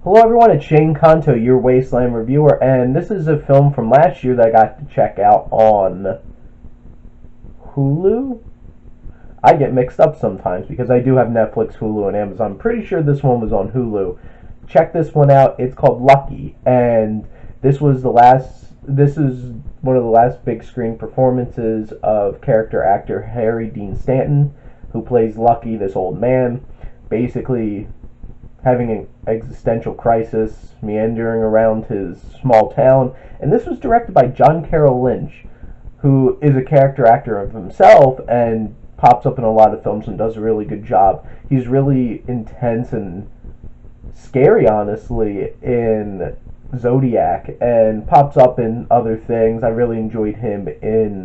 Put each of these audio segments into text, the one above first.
Hello everyone, it's Shane Kanto, your Wasteland reviewer, and this is a film from last year that I got to check out on Hulu? I get mixed up sometimes because I do have Netflix, Hulu, and Amazon. I'm pretty sure this one was on Hulu. Check this one out. It's called Lucky, and this is one of the last big screen performances of character actor Harry Dean Stanton, who plays Lucky, this old man, basically having an existential crisis, meandering around his small town. And this was directed by John Carroll Lynch, who is a character actor of himself and pops up in a lot of films and does a really good job. He's really intense and scary, honestly, in Zodiac, and pops up in other things. I really enjoyed him in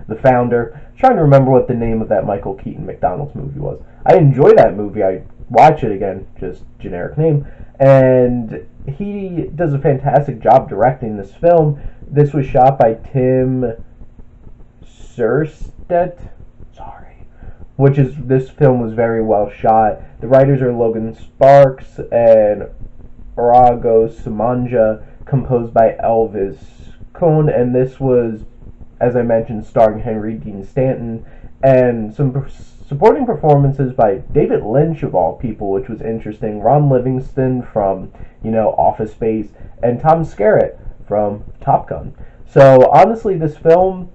The Founder. I'm trying to remember what the name of that Michael Keaton McDonald's movie was. I enjoy that movie. I watch it again, just generic name. And he does a fantastic job directing this film. This was shot by Tim Surstedt. This film was very well shot. The writers are Logan Sparks and Arago Samanja, composed by Elvis Cohn, and this was, as I mentioned, starring Henry Dean Stanton, and some supporting performances by David Lynch, of all people, which was interesting, Ron Livingston from, Office Space, and Tom Skerritt from Top Gun. So, honestly, this film,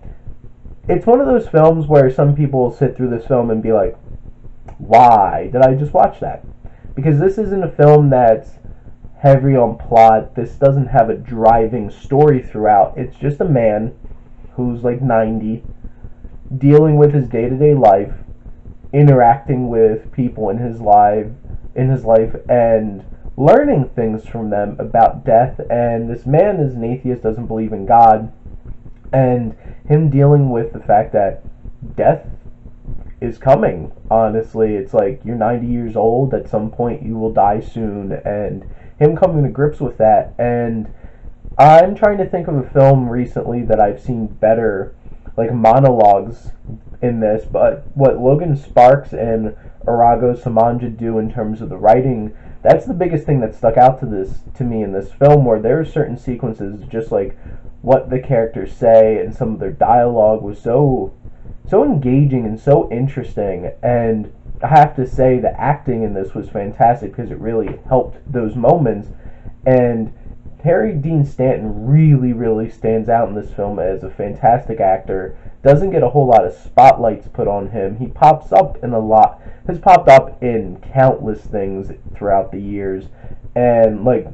it's one of those films where some people will sit through this film and be like, why did I just watch that? Because this isn't a film that's heavy on plot. This doesn't have a driving story throughout. It's just a man who's like 90, dealing with his day-to-day life, interacting with people in his life, and learning things from them about death. And this man is an atheist, doesn't believe in God, and him dealing with the fact that death is coming. Honestly, it's like, you're 90 years old, at some point you will die soon, and him coming to grips with that. And I'm trying to think of a film recently that I've seen better, like, monologues in this, but what Logan Sparks and Arago Samanja do in terms of the writing, that's the biggest thing that stuck out to me in this film, where there are certain sequences, just like what the characters say and some of their dialogue was so engaging and so interesting. And I have to say the acting in this was fantastic because it really helped those moments. And Harry Dean Stanton really, really stands out in this film as a fantastic actor. Doesn't get a whole lot of spotlights put on him. He has popped up in countless things throughout the years. And, like,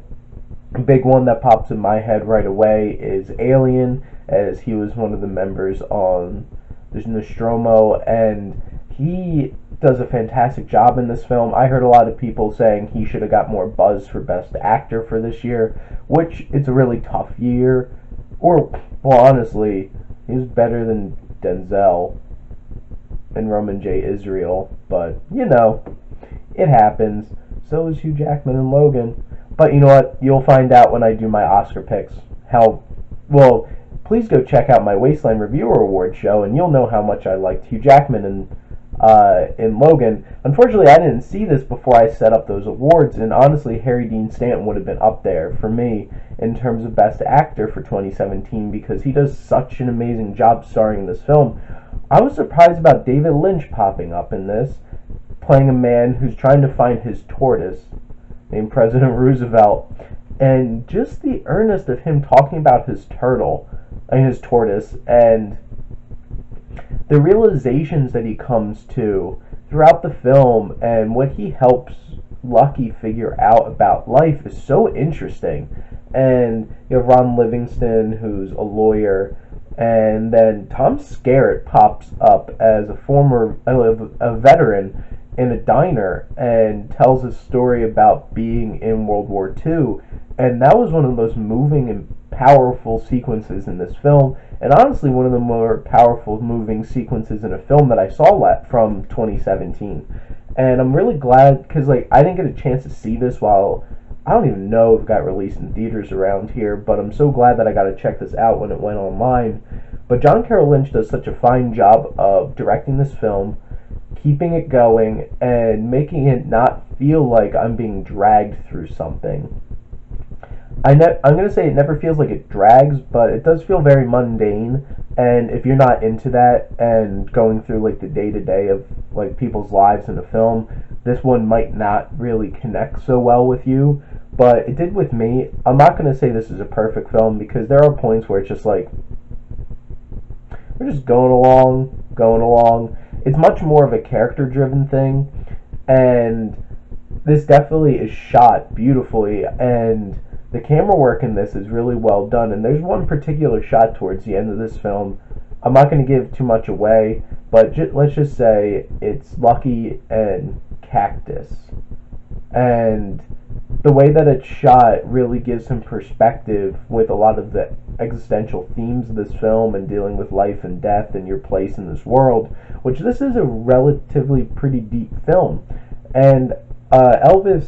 a big one that pops in my head right away is Alien, as he was one of the members on the Nostromo, and he does a fantastic job in this film. I heard a lot of people saying he should have got more buzz for Best Actor for this year, which it's a really tough year. Well, honestly, he was better than Denzel and Roman J. Israel, but, it happens. So is Hugh Jackman and Logan. But you know what? You'll find out when I do my Oscar picks. Please go check out my Wasteland Reviewer Award show, and you'll know how much I liked Hugh Jackman in Logan. Unfortunately, I didn't see this before I set up those awards, and honestly, Harry Dean Stanton would have been up there for me in terms of Best Actor for 2017 because he does such an amazing job starring in this film. I was surprised about David Lynch popping up in this, playing a man who's trying to find his tortoise, named President Roosevelt, and just the earnest of him talking about his tortoise, and the realizations that he comes to throughout the film, and what he helps Lucky figure out about life is so interesting. And you have Ron Livingston, who's a lawyer, and then Tom Skerritt pops up as a veteran in a diner and tells a story about being in World War II. And that was one of the most moving and powerful sequences in this film, and honestly one of the more powerful moving sequences in a film that I saw from 2017. And I'm really glad, because I didn't get a chance to see this I don't even know if it got released in theaters around here, but I'm so glad that I got to check this out when it went online. But John Carroll Lynch does such a fine job of directing this film, keeping it going and making it not feel like I'm being dragged through something. I'm going to say it never feels like it drags, but it does feel very mundane. And if you're not into that and going through like the day to day of like people's lives in a film, this one might not really connect so well with you. But it did with me. I'm not going to say this is a perfect film because there are points where it's just like, we're just going along, going along. It's much more of a character driven thing. And this definitely is shot beautifully. And the camera work in this is really well done, and there's one particular shot towards the end of this film. I'm not going to give too much away, but let's just say it's Lucky and Cactus. And the way that it's shot really gives some perspective with a lot of the existential themes of this film and dealing with life and death and your place in this world, which this is a relatively pretty deep film. And Elvis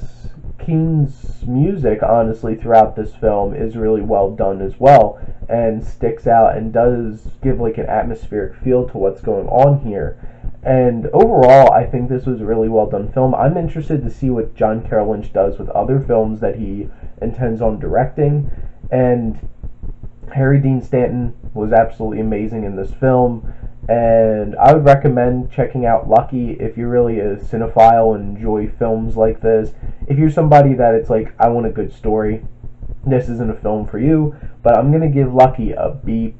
Keen's music, honestly, throughout this film is really well done as well and sticks out and does give like an atmospheric feel to what's going on here. And overall, I think this was a really well done film. I'm interested to see what John Carroll Lynch does with other films that he intends on directing. And Harry Dean Stanton was absolutely amazing in this film. And I would recommend checking out Lucky if you're really a cinephile and enjoy films like this. If you're somebody that it's like, I want a good story, this isn't a film for you, but I'm going to give Lucky a B+.